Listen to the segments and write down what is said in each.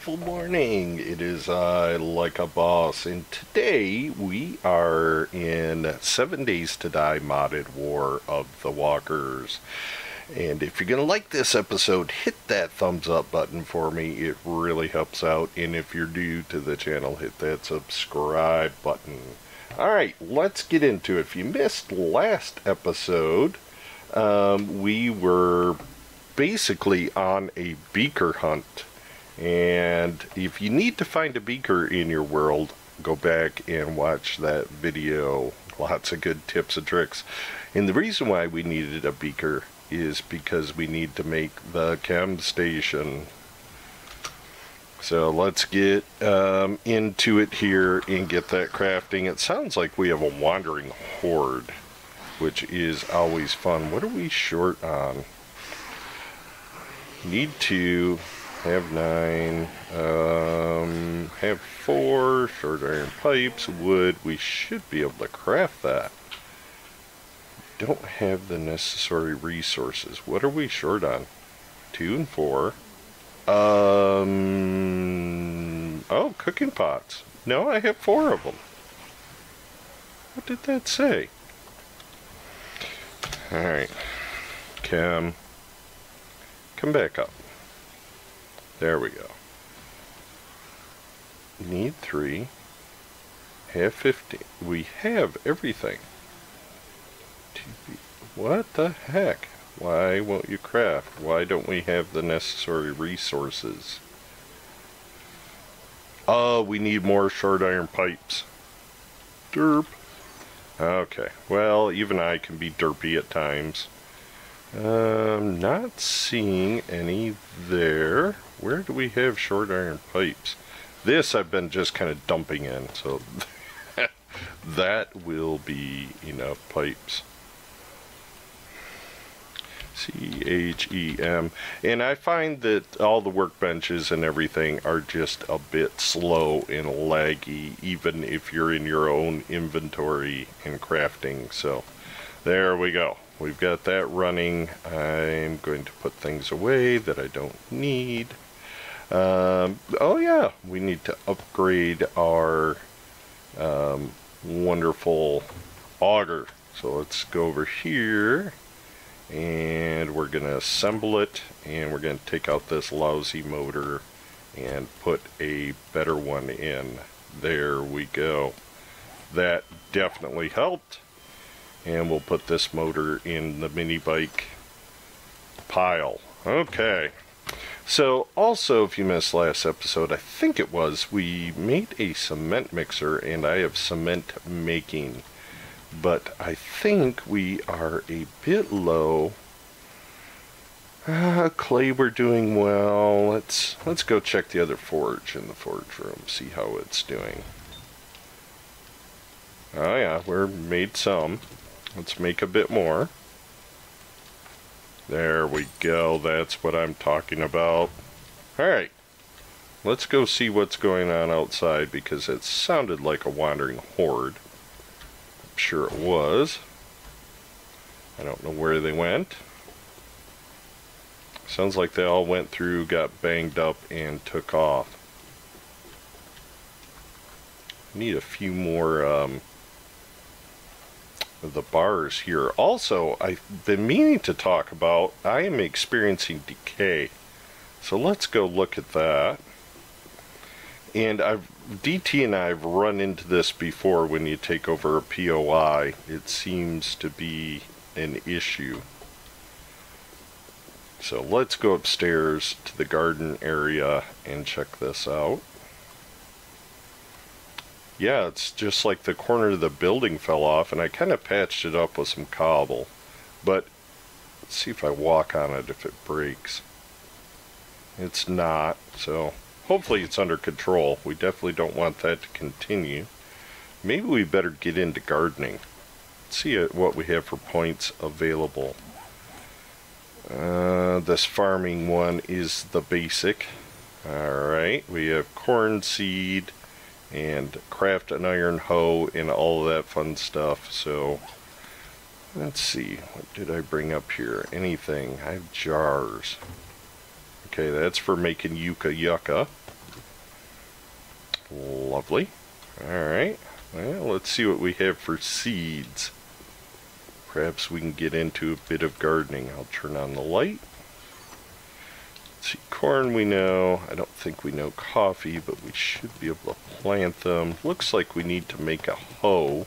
beautiful morning. It is I, like a boss, and today we are in 7 Days to Die modded War of the Walkers. And if you're going to like this episode, hit that thumbs up button for me. It really helps out. And if you're new to the channel, hit that subscribe button. Alright, let's get into it. If you missed last episode, we were basically on a beaker hunt. And if you need to find a beaker in your world, go back and watch that video. Lots of good tips and tricks. And the reason why we needed a beaker is because we need to make the chem station. So let's get into it here and get that crafting. It sounds like we have a wandering horde, which is always fun. What are we short on? Need to have 9, have 4 short iron pipes, wood. We should be able to craft that. Don't have the necessary resources. What are we short on? 2 and 4. Oh, cooking pots. No, I have 4 of them. What did that say? Alright. Come back up. There we go. Need 3. Have 15. We have everything. What the heck? Why won't you craft? Why don't we have the necessary resources? Oh, we need more short iron pipes. Derp. Okay. Well, even I can be derpy at times. Not seeing any there. Where do we have short iron pipes? This I've been just kind of dumping in, so that will be enough pipes. CHEM. And I find that all the workbenches and everything are just a bit slow and laggy, even if you're in your own inventory and crafting. So there we go. We've got that running. I'm going to put things away that I don't need. Oh yeah, we need to upgrade our wonderful auger. So let's go over here and we're going to assemble it, and we're going to take out this lousy motor and put a better one in. There we go. That definitely helped. And we'll put this motor in the mini bike pile. Okay. So also, if you missed last episode, I think it was, we made a cement mixer, and I have cement making. But I think we are a bit low. Clay we're doing well. Let's go check the other forge in the forge room, see how it's doing. Oh yeah, we're made some. Let's make a bit more. There we go. That's what I'm talking about. Alright. Let's go see what's going on outside, because it sounded like a wandering horde. I'm sure it was. I don't know where they went. Sounds like they all went through, got banged up, and took off. Need a few more of the bars here. Also, I've been meaning to talk about, I am experiencing decay. So let's go look at that. And DT and I have run into this before. When you take over a POI, it seems to be an issue. So let's go upstairs to the garden area and check this out. Yeah, it's just like the corner of the building fell off, and I kind of patched it up with some cobble. But let's see if I walk on it, if it breaks. It's not, so hopefully it's under control. We definitely don't want that to continue. Maybe we better get into gardening. Let's see what we have for points available. This farming one is the basic. Alright, we have corn seed and craft an iron hoe and all of that fun stuff. So let's see, what did I bring up here? Anything? I have jars. Okay, that's for making yucca yucca. Lovely. Alright, well, let's see what we have for seeds. Perhaps we can get into a bit of gardening. I'll turn on the light. Let's see, corn we know. I don't think we know coffee, but we should be able to plant them. Looks like we need to make a hoe,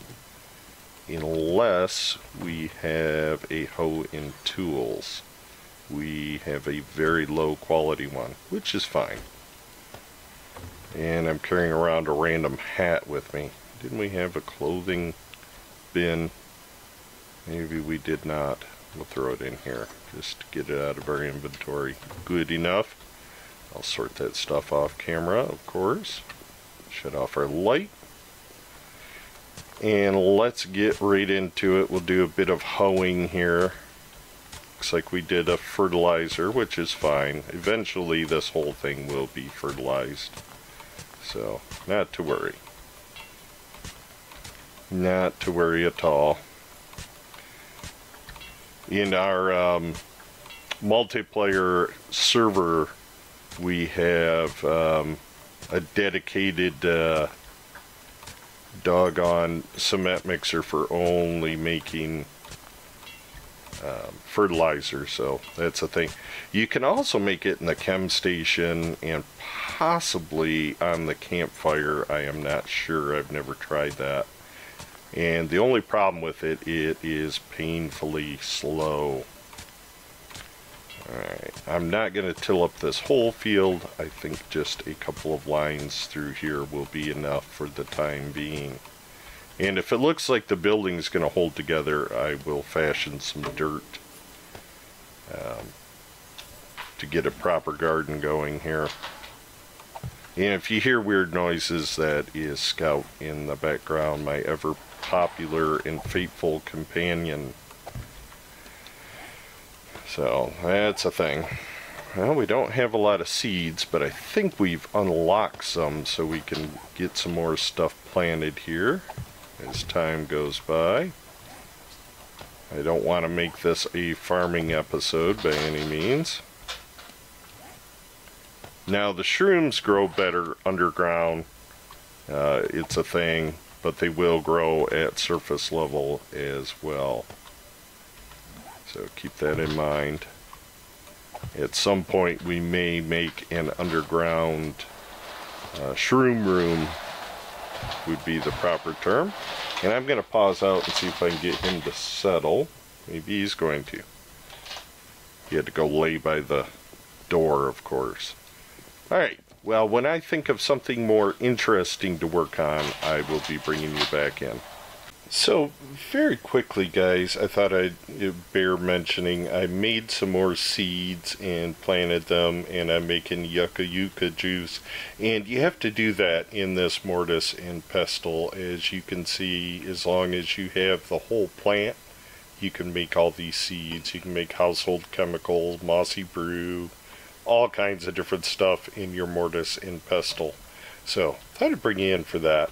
unless we have a hoe in tools. We have a very low quality one, which is fine. And I'm carrying around a random hat with me. Didn't we have a clothing bin? Maybe we did not. We'll throw it in here just to get it out of our inventory. Good enough. I'll sort that stuff off camera, of course. Shut off our light. And let's get right into it. We'll do a bit of hoeing here. Looks like we did a fertilizer, which is fine. Eventually this whole thing will be fertilized. So, not to worry. Not to worry at all. In our multiplayer server, we have a dedicated doggone cement mixer for only making fertilizer, so that's a thing. You can also make it in the chem station and possibly on the campfire. I am not sure. I've never tried that. And the only problem with it, it is painfully slow. Alright, I'm not going to till up this whole field. I think just a couple of lines through here will be enough for the time being. And if it looks like the building is going to hold together, I will fashion some dirt to get a proper garden going here. And if you hear weird noises, that is Scout in the background, my ever popular and faithful companion. So that's a thing. Well, we don't have a lot of seeds, but I think we've unlocked some, so we can get some more stuff planted here as time goes by. I don't want to make this a farming episode by any means. Now the shrooms grow better underground. It's a thing, but they will grow at surface level as well. So keep that in mind. At some point we may make an underground shroom room, would be the proper term. And I'm going to pause out and see if I can get him to settle. Maybe he's going to. He had to go lay by the door, of course. Alright, well, when I think of something more interesting to work on, I will be bringing you back in. So, very quickly, guys, I thought I'd bear mentioning, I made some more seeds and planted them, and I'm making yucca juice. And you have to do that in this mortise and pestle. As you can see, as long as you have the whole plant, you can make all these seeds. You can make household chemicals, mossy brew, all kinds of different stuff in your mortise and pestle. So, I thought I'd bring you in for that,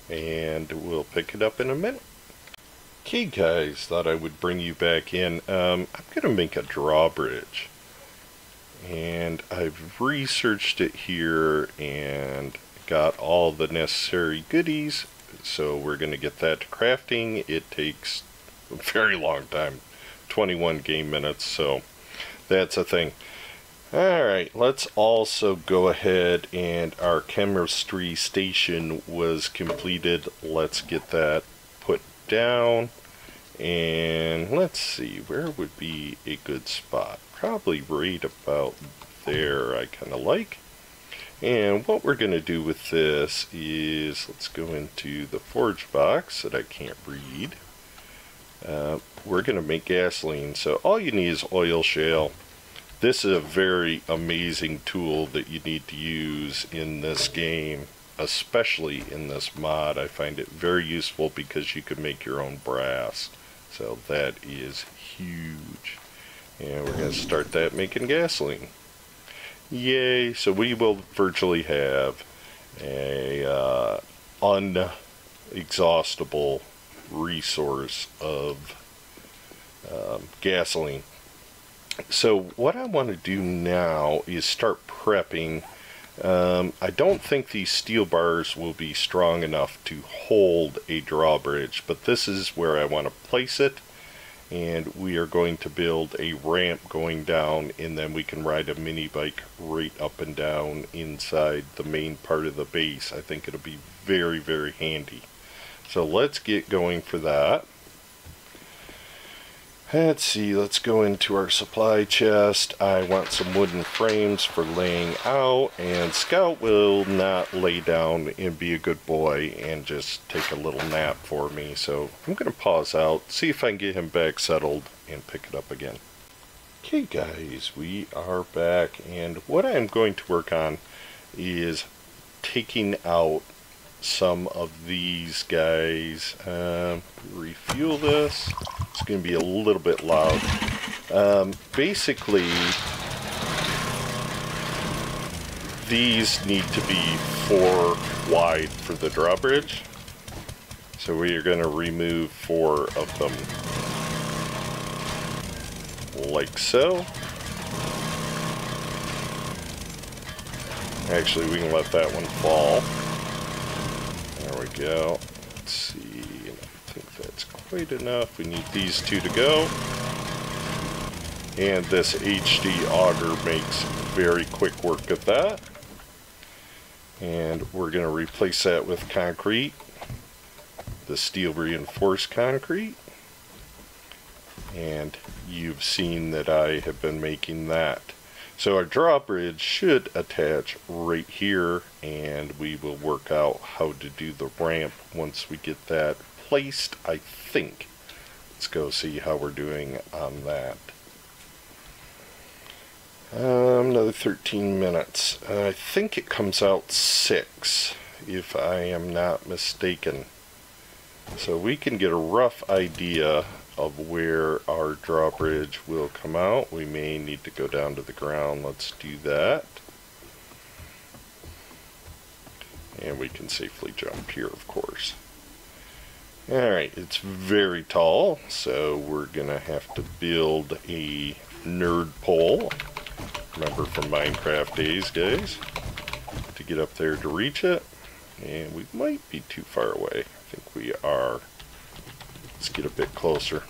and we'll pick it up in a minute. Okay guys, thought I would bring you back in. I'm going to make a drawbridge, and I've researched it here and got all the necessary goodies, so we're going to get that to crafting. It takes a very long time, 21 game minutes, so that's a thing. Alright, let's also go ahead, and our chemistry station was completed. Let's get that put down, and let's see, where would be a good spot? Probably right about there, I kind of like. And what we're going to do with this is, let's go into the forge box that I can't read. We're going to make gasoline, so all you need is oil shale. This is a very amazing tool that you need to use in this game, especially in this mod. I find it very useful because you can make your own brass. So that is huge. And we're going to start that making gasoline. Yay! So we will virtually have a unexhaustible resource of gasoline. So what I want to do now is start prepping I don't think these steel bars will be strong enough to hold a drawbridge, but this is where I want to place it. And we are going to build a ramp going down, and then we can ride a mini bike right up and down inside the main part of the base. I think it'll be very, very handy. So let's get going for that. Let's see, let's go into our supply chest. I want some wooden frames for laying out, and Scout will not lay down and be a good boy and just take a little nap for me. So I'm going to pause out, see if I can get him back settled, and pick it up again. Okay guys, we are back, and what I'm going to work on is taking out some of these guys. Refuel this. It's going to be a little bit loud. Basically, these need to be 4 wide for the drawbridge. So we are going to remove 4 of them. Like so. Actually, we can let that one fall. There we go. Let's see. I think that's quite enough. We need these 2 to go. And this HD auger makes very quick work of that. And we're going to replace that with concrete. The steel reinforced concrete. And you've seen that I have been making that. So our drawbridge should attach right here, and we will work out how to do the ramp once we get that placed, I think. Let's go see how we're doing on that. Another 13 minutes. I think it comes out 6, if I am not mistaken. So we can get a rough idea of where our drawbridge will come out. We may need to go down to the ground. Let's do that. And we can safely jump here, of course. Alright, it's very tall, so we're gonna have to build a nerd pole. Remember from Minecraft days, guys, to get up there to reach it. And we might be too far away. I think we are. Let's get a bit closer.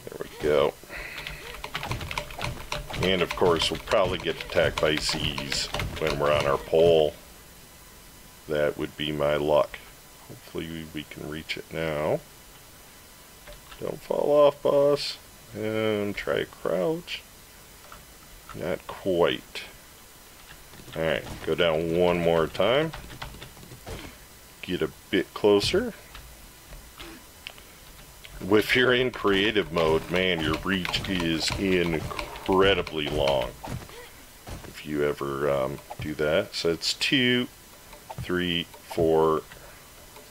There we go. And of course, we'll probably get attacked by Z's when we're on our pole. That would be my luck. Hopefully we can reach it now. Don't fall off, boss. And try crouch. Not quite. Alright, go down one more time. Get a bit closer. If you're in creative mode, man, your reach is incredibly long. If you ever do that. So it's 2, 3, 4,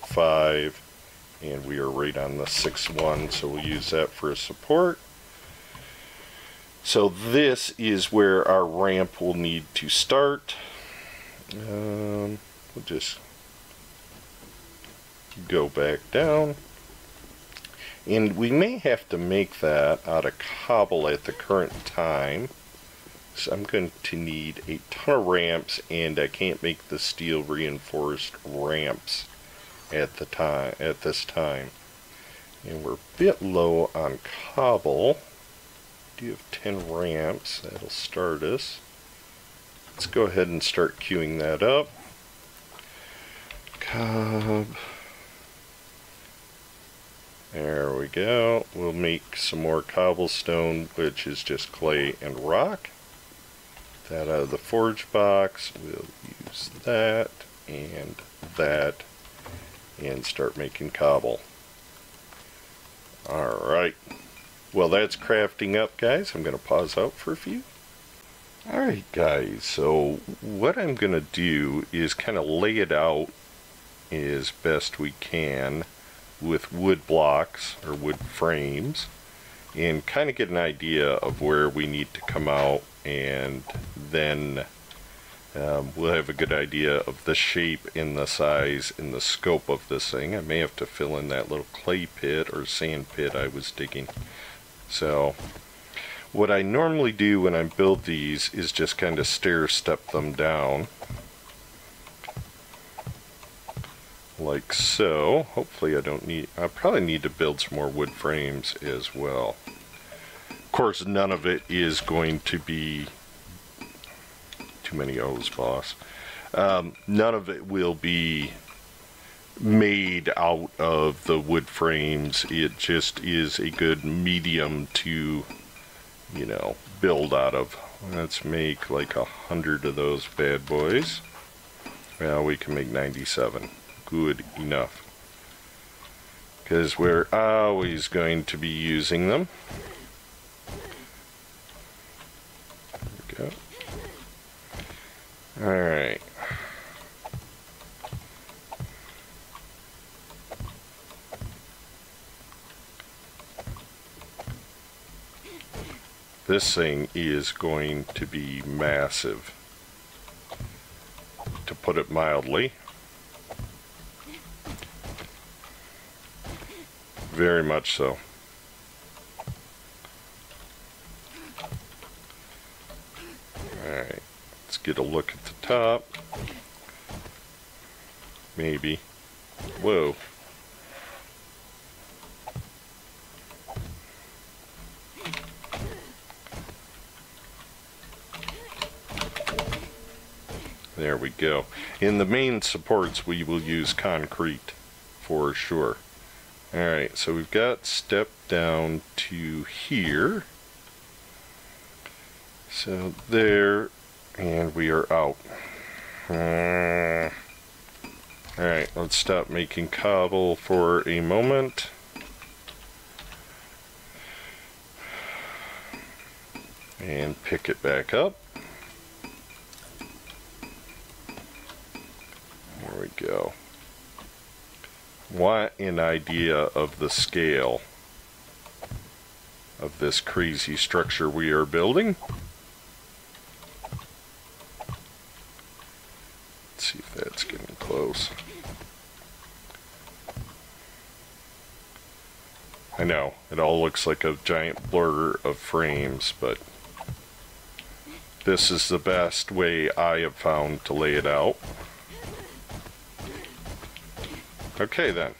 5, and we are right on the 6th one, so we'll use that for a support. So this is where our ramp will need to start. We'll just go back down. And we may have to make that out of cobble at the current time. So I'm going to need a ton of ramps, and I can't make the steel reinforced ramps at this time. And we're a bit low on cobble. We do have 10 ramps. That'll start us. Let's go ahead and start queuing that up. Cob. There we go. We'll make some more cobblestone, which is just clay and rock. That out of the forge box. We'll use that and that and start making cobble. Alright. Well, that's crafting up, guys. I'm going to pause out for a few. Alright, guys. So what I'm going to do is kind of lay it out as best we can with wood blocks or wood frames, and kind of get an idea of where we need to come out, and then we'll have a good idea of the shape and the size and the scope of this thing. I may have to fill in that little clay pit or sand pit I was digging. So What I normally do when I build these is just kind of stair step them down. Like so. Hopefully I probably need to build some more wood frames as well. Of course, none of it is going to be too many O's, boss. None of it will be made out of the wood frames. It just is a good medium to, you know, build out of. Let's make like 100 of those bad boys. Well, we can make 97. Good enough. Because we're always going to be using them. There we go. Alright. This thing is going to be massive, to put it mildly. Very much so. Alright, let's get a look at the top. Maybe. Whoa. There we go. In the main supports we will use concrete for sure. Alright, so we've got step down to here. So there, and we are out. Alright, let's stop making cobble for a moment. And pick it back up. There we go. What an idea of the scale of this crazy structure we are building. Let's see if that's getting close. I know, it all looks like a giant blur of frames, but this is the best way I have found to lay it out. Okay then,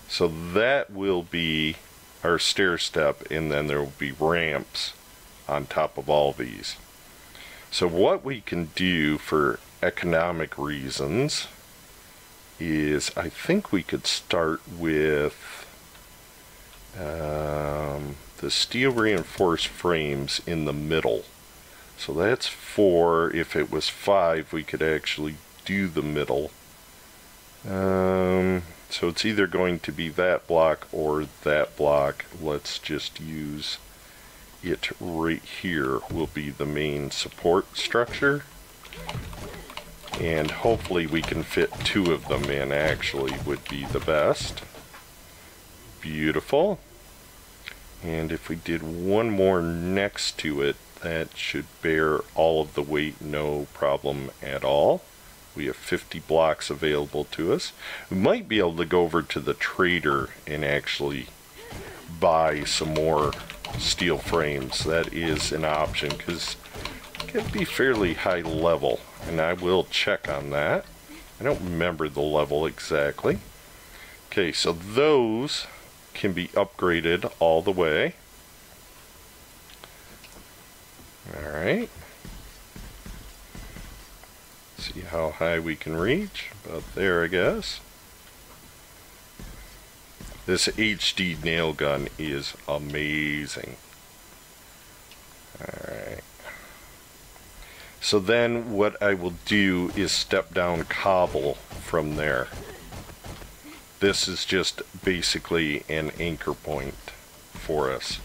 so that will be our stair step, and then there will be ramps on top of all these. So what we can do for economic reasons is, I think we could start with the steel reinforced frames in the middle. So that's 4. If it was 5, we could actually do the middle. So it's either going to be that block or that block. Let's just use it right here. Will be the main support structure. And hopefully we can fit 2 of them in, actually, would be the best. Beautiful. And if we did one more next to it, that should bear all of the weight, no problem at all. We have 50 blocks available to us. We might be able to go over to the trader and actually buy some more steel frames. That is an option, because it can be fairly high level, and I will check on that. I don't remember the level exactly. Okay, so those can be upgraded all the way. Alright. See how high we can reach. About there, I guess. This HD nail gun is amazing. Alright. So then what I will do is step down cobble from there. This is just basically an anchor point for us.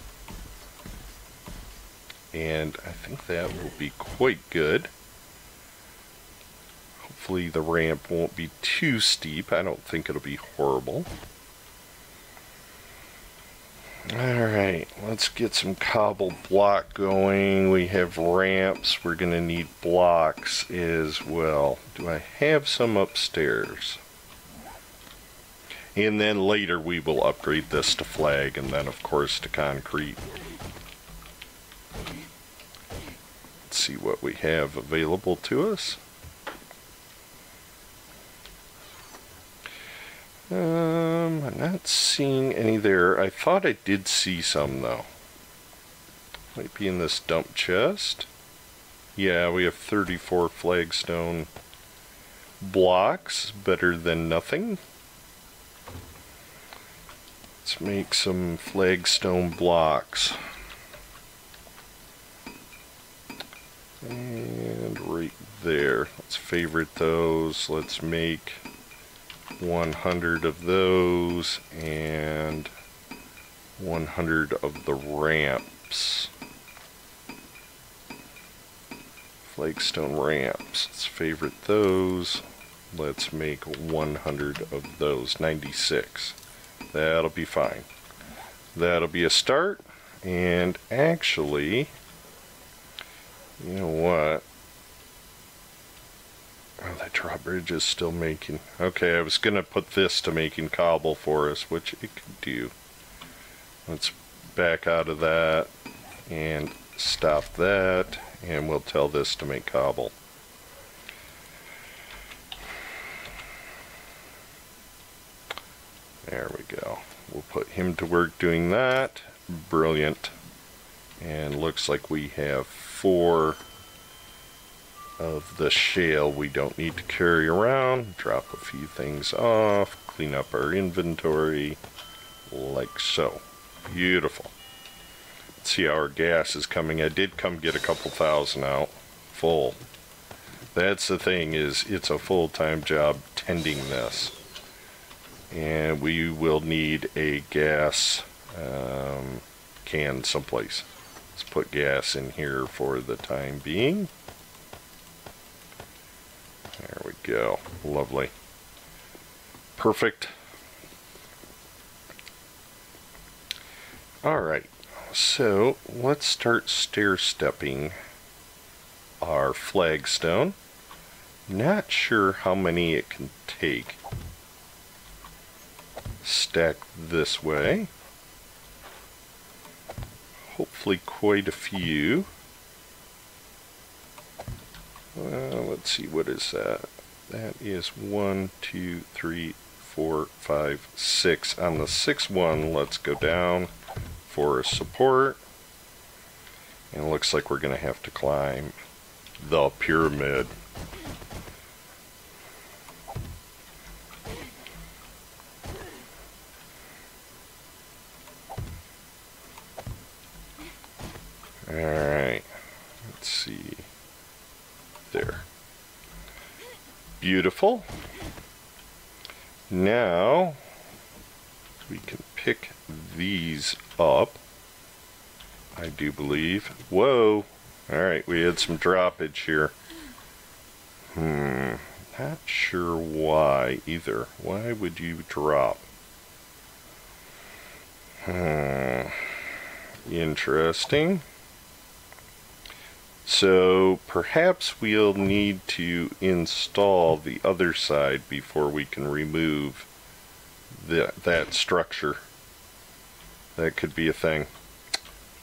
And I think that will be quite good. Hopefully the ramp won't be too steep. I don't think it'll be horrible. Alright, let's get some cobble block going. We have ramps. We're going to need blocks as well. Do I have some upstairs? And then later we will upgrade this to flag, and then of course to concrete. see what we have available to us. I'm not seeing any there. I thought I did see some though. Might be in this dump chest. Yeah, we have 34 flagstone blocks. Better than nothing. Let's make some flagstone blocks. And right there. Let's favorite those. Let's make 100 of those and 100 of the ramps. Flagstone ramps. Let's favorite those. Let's make 100 of those. 96. That'll be fine. That'll be a start. And actually, you know what? Oh, that drawbridge is still making... Okay, I was going to put this to making cobble for us, which it could do. Let's back out of that and stop that, and we'll tell this to make cobble. There we go. We'll put him to work doing that. Brilliant. And looks like we have 4 of the shale we don't need to carry around. Drop a few things off. Clean up our inventory. Like so. Beautiful. Let's see how our gas is coming. I did come get a couple thousand out. Full. That's the thing, is it's a full-time job tending this. And we will need a gas can someplace. Let's put gas in here for the time being. There we go. Lovely. Perfect. Alright, so let's start stair-stepping our flagstone. Not sure how many it can take. Stack this way. Hopefully quite a few. Let's see, what is that? That is 1, 2, 3, 4, 5, 6. On the 6th one, let's go down for a support. And it looks like we're going to have to climb the pyramid. Alright, let's see. There. Beautiful. Now we can pick these up, I do believe. Whoa! Alright, we had some droppage here. Not sure why either. Why would you drop? Interesting. So perhaps we'll need to install the other side before we can remove that structure. That could be a thing.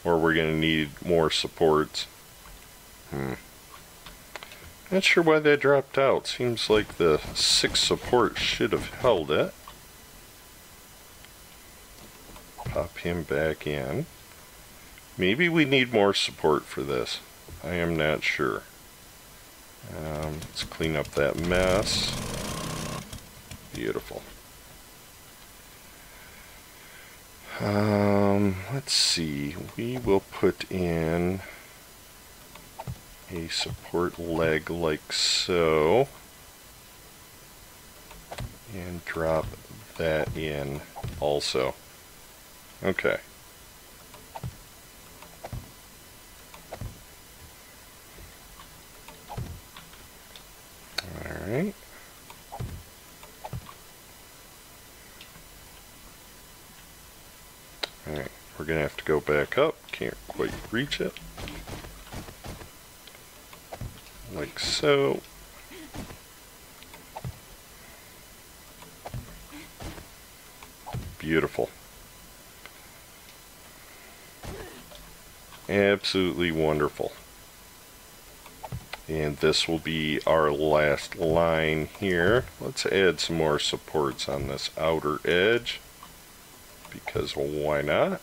Or we're going to need more supports. Not sure why that dropped out. Seems like the 6 support should have held it. Pop him back in. Maybe we need more support for this. I am not sure. Let's clean up that mess. Beautiful. Let's see. We will put in a support leg like so. And drop that in also. Okay. Alright. Alright, we're going to have to go back up. Can't quite reach it. Like so. Beautiful. Absolutely wonderful. And this will be our last line here. Let's add some more supports on this outer edge, because why not?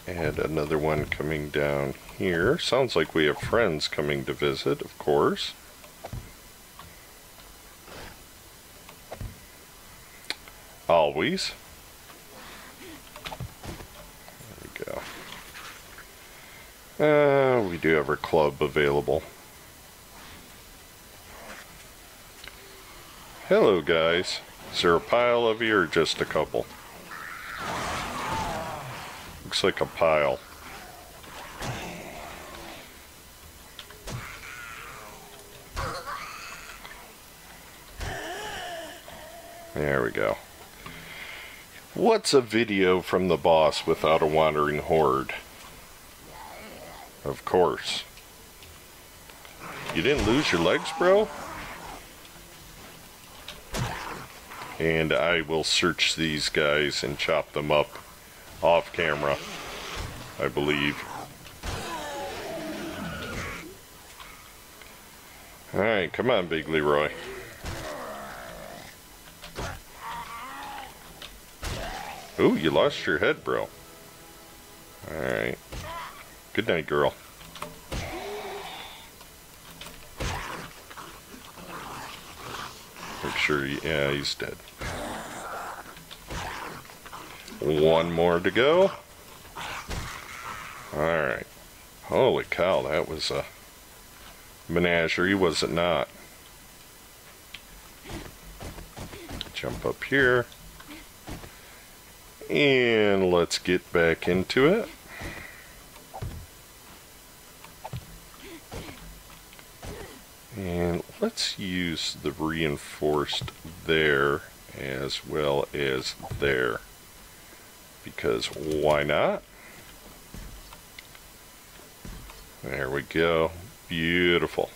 Add another one coming down here. Sounds like we have friends coming to visit, of course. Always. There we go. We do have our club available. Hello, guys. Is there a pile of you or just a couple? Looks like a pile. There we go. What's a video from the boss without a wandering horde? Of course. You didn't lose your legs, bro? And I will search these guys and chop them up off camera, I believe. Alright, come on, Big Leroy. Ooh, you lost your head, bro. Alright. Good night, girl. Make sure yeah, he's dead. One more to go. Alright. Holy cow, that was a menagerie, was it not? Jump up here. And let's get back into it. And let's use the reinforced there as well as there, because why not? There we go. Beautiful.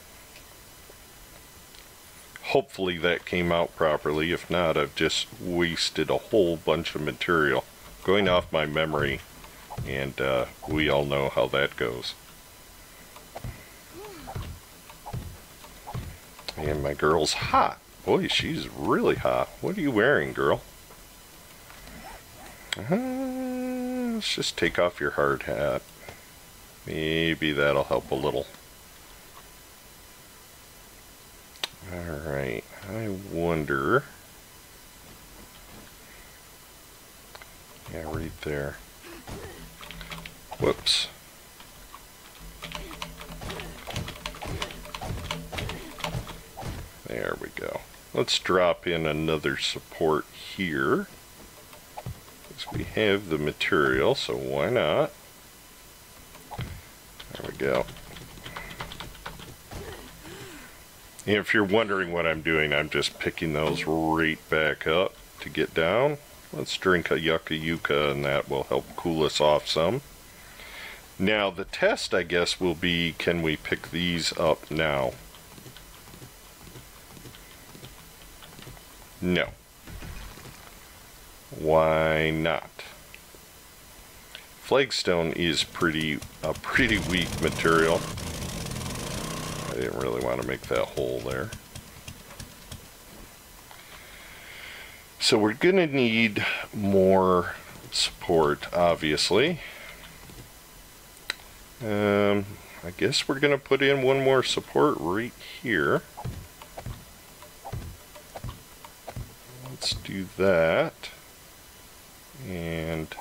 Hopefully that came out properly. If not, I've just wasted a whole bunch of material going off my memory, and we all know how that goes. And my girl's hot. Boy, she's really hot. What are you wearing, girl? Let's just take off your hard hat. Maybe that'll help a little. Alright, I wonder... Yeah, right there. Whoops. There we go. Let's drop in another support here, because we have the material, so why not? There we go. And if you're wondering what I'm doing, I'm just picking those right back up to get down. Let's drink a yucca yucca, and that will help cool us off some. Now the test, I guess, will be, can we pick these up now? No. Why not? Flagstone is a pretty weak material. I didn't really want to make that hole there. So we're going to need more support, obviously. I guess we're going to put in one more support right here. Let's do that. And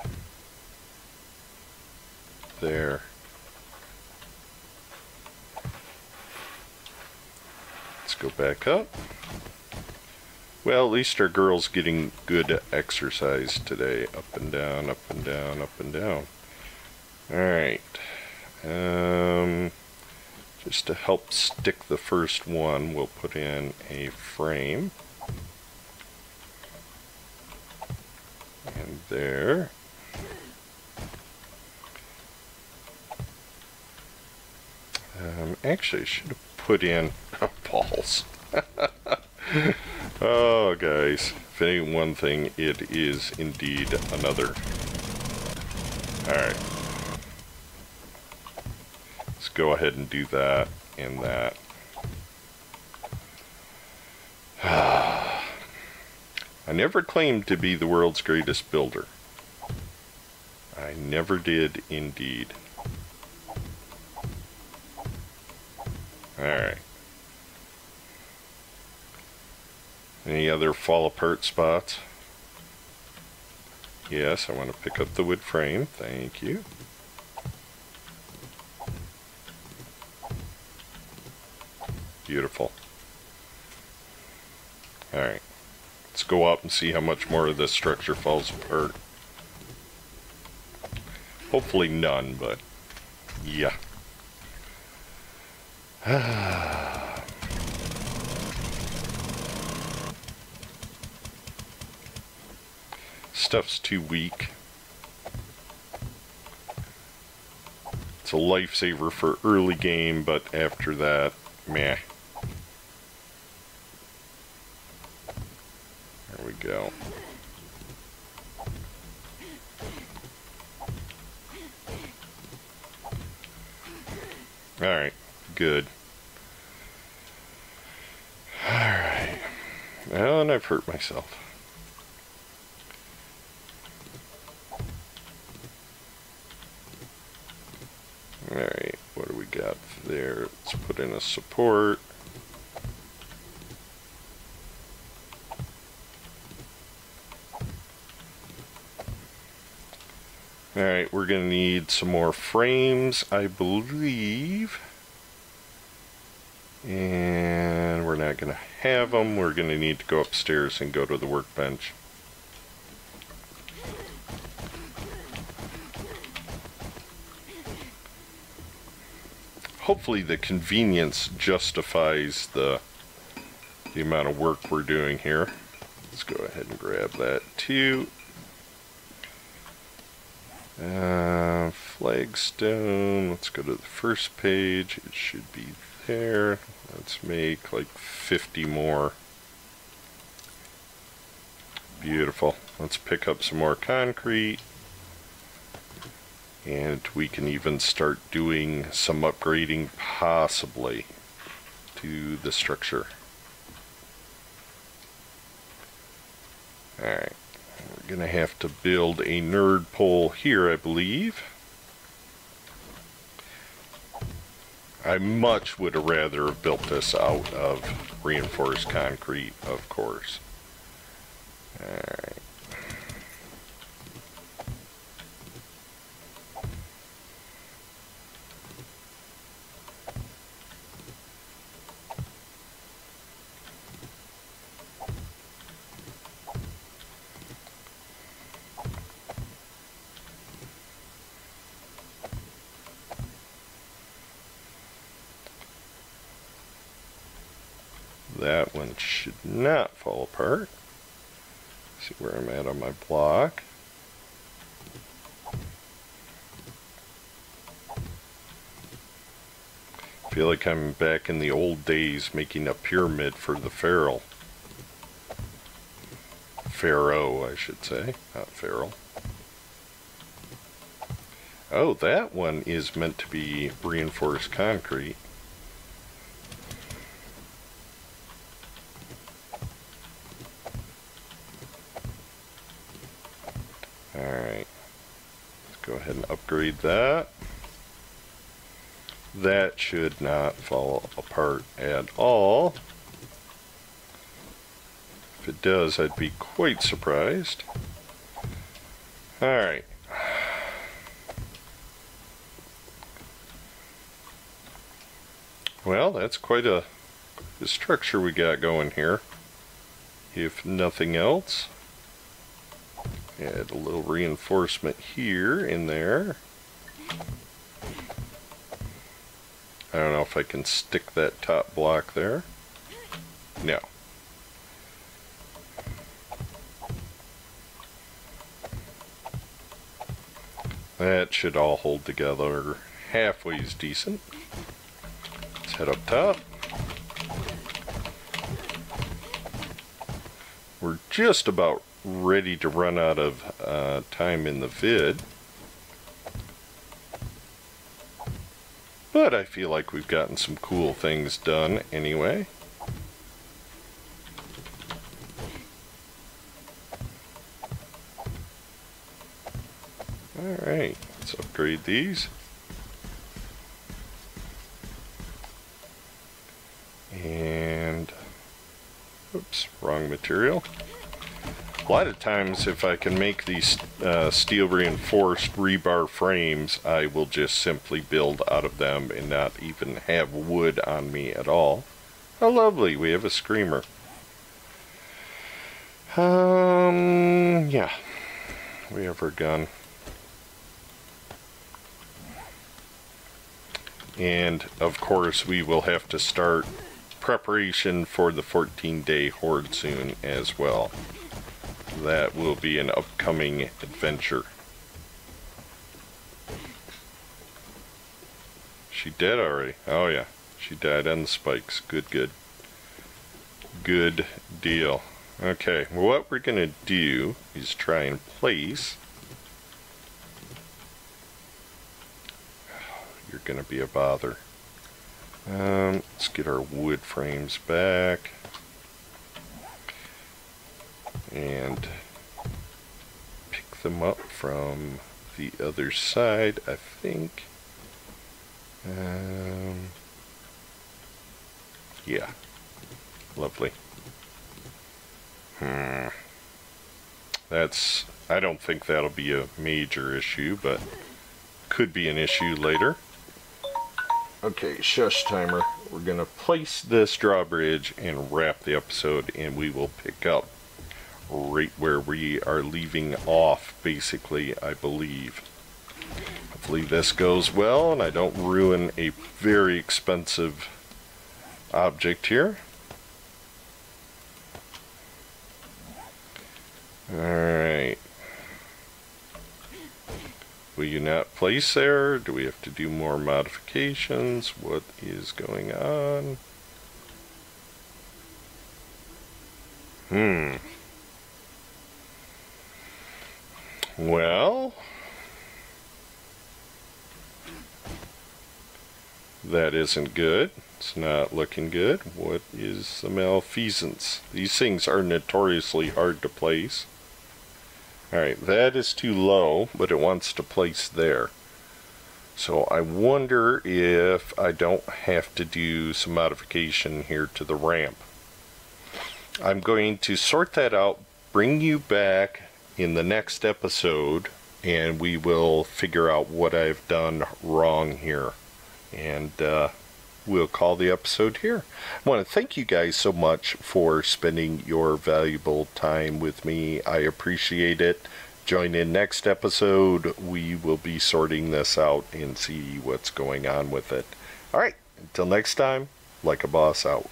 there. Let's go back up. Well, at least our girl's getting good exercise today. Up and down, up and down, up and down. Alright. Just to help stick the first one, we'll put in a frame. And there. Actually, I should have put in balls. Oh, guys, if it ain't one thing, it is indeed another. Alright. go ahead and do that and that. I never claimed to be the world's greatest builder. I never did indeed. Alright. Any other fall apart spots? Yes, I want to pick up the wood frame. Thank you. Beautiful. Alright. Let's go up and see how much more of this structure falls apart. Hopefully none, but yeah. Stuff's too weak. It's a lifesaver for early game, but after that, meh. There we go. Alright, good. Alright. Well, and I've hurt myself. Alright, what do we got there? Let's put in a support. Alright, we're going to need some more frames, I believe. And we're not going to have them. We're going to need to go upstairs and go to the workbench. Hopefully the convenience justifies the amount of work we're doing here. Let's go ahead and grab that too. Flagstone, let's go to the first page. It should be there. Let's make like 50 more. Beautiful. Let's pick up some more concrete. And we can even start doing some upgrading possibly to the structure. Alright. We're going to have to build a nerd pole here, I believe. I much would have rather have built this out of reinforced concrete, of course. Alright. That one should not fall apart. See where I'm at on my block. I feel like I'm back in the old days making a pyramid for the Pharaoh. Pharaoh, I should say, not Pharaoh. Oh, that one is meant to be reinforced concrete. Alright, let's go ahead and upgrade that. That should not fall apart at all. If it does, I'd be quite surprised. Alright. Well, that's quite a structure we got going here. If nothing else. Add a little reinforcement here in there. I don't know if I can stick that top block there. No. That should all hold together halfway is decent. Let's head up top. We're just about ready to run out of time in the vid. But I feel like we've gotten some cool things done anyway. Alright, let's upgrade these. And, oops, wrong material. A lot of times if I can make these steel reinforced rebar frames, I will just simply build out of them and not even have wood on me at all. How lovely, we have a screamer. Yeah, we have our gun. And of course we will have to start preparation for the 14-day horde soon as well. That will be an upcoming adventure. She dead already? Oh yeah, she died on the spikes. Good, good. Good deal. Okay, well, what we're gonna do is try and place. You're gonna be a bother. Let's get our wood frames back. And pick them up from the other side, I think. Yeah, lovely. I don't think that'll be a major issue, but could be an issue later. Okay, shush timer. We're gonna place this drawbridge and wrap the episode, and we will pick up right where we are leaving off, basically, I believe. Hopefully this goes well and I don't ruin a very expensive object here. Alright. Will you not place there? Do we have to do more modifications? What is going on? Well, that isn't good. It's not looking good. What is the malfeasance? These things are notoriously hard to place. Alright, that is too low, but it wants to place there. So I wonder if I don't have to do some modification here to the ramp. I'm going to sort that out, bring you back in the next episode, and we will figure out what I've done wrong here. And we'll call the episode here. I want to thank you guys so much for spending your valuable time with me. I appreciate it. Join in next episode. We will be sorting this out and see what's going on with it. Alright, until next time, Like a Boss out.